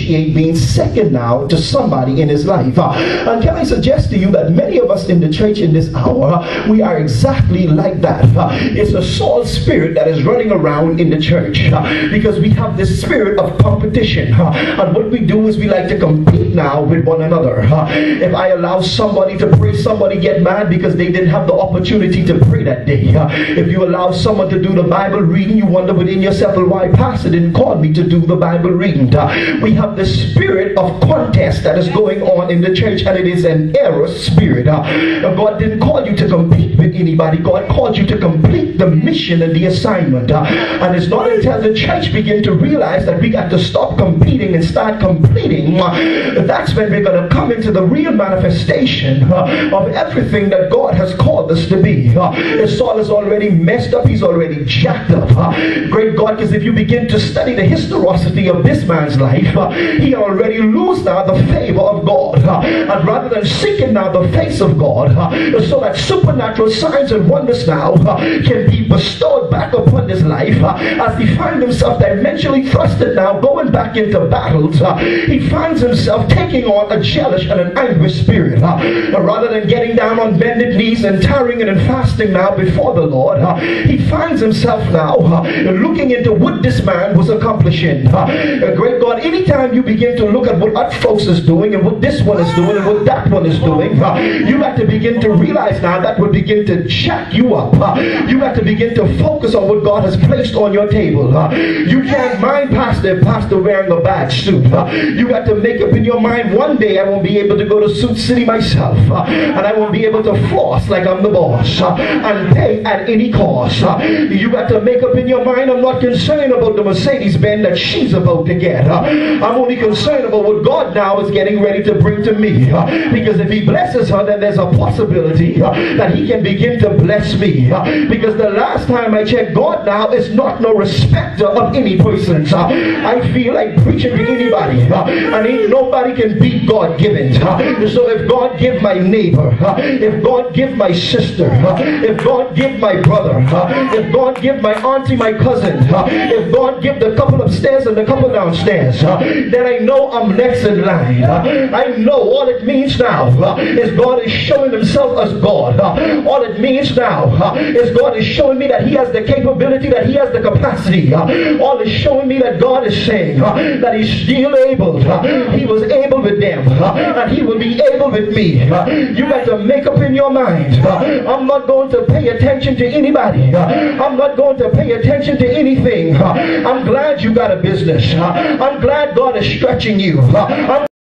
appreciate being second now to somebody in his life. And can I suggest to you that many of us in the church in this hour, we are exactly like that. It's a Saul spirit that is running around in the church because we have this spirit of competition. And what we do is we like to compete now with one another. If I allow somebody to pray, somebody get mad because they didn't have the opportunity to pray that day. If you allow someone to do the Bible reading, you wonder within yourself, well, why pastor didn't call me to do the Bible reading? We have the spirit of contest that is going on in the church, and it is an error spirit. God didn't call you to compete with anybody. God called you to complete the mission and the assignment. And it's not until the church begin to realize that we got to stop competing and start completing, that's when we're going to come into the real manifestation of everything that God has called us to be. Saul is already messed up. He's already jacked up. Great God, because if you begin to study the historicity of this man's life, he already lose now the favor of God. And rather than seeking now the face of God, so that supernatural signs and wonders now can be bestowed back upon his life, as he finds himself dimensionally thrusted now, going back into battles, he finds himself taking on a jealous and an angry spirit. Rather than getting down on bended knees and tarrying and fasting now before the Lord, he finds himself now looking into what this man was accomplishing. Great God, anytime you begin to look at what other folks is doing and what this one is doing and what that one is doing, you got to begin to realize now that will begin to jack you up. You got to begin to focus on what God has placed on your table. You can't mind pastor wearing a badge suit. You got to make up in your mind, one day I won't be able to go to Suit City myself, and I won't be able to floss like I'm the boss and pay at any cost. You got to make up in your mind, I'm not concerned about the Mercedes-Benz that she's about to get. I'm only concerned about what God now is getting ready to bring to me. Because if he blesses her, then there's a possibility that he can begin to bless me. Because the last time I checked, God now is not no respecter of any person. I feel like preaching to anybody, and ain't nobody can beat God given. So if God give my neighbor, if God give my sister, if God give my brother, if God give my auntie, my cousin, if God give the couple upstairs and the couple downstairs, then I know I'm next in line. I know all it means now is God is showing himself as God. All it means now is God is showing me that he has the capability, that he has the capacity. All is showing me that God is saying that he's still able. He was able with them, and he will be able with me. You got to make up in your mind, I'm not going to pay attention to anybody. I'm not going to pay attention to anything. I'm glad you got a business. I'm glad God is stretching you. I'm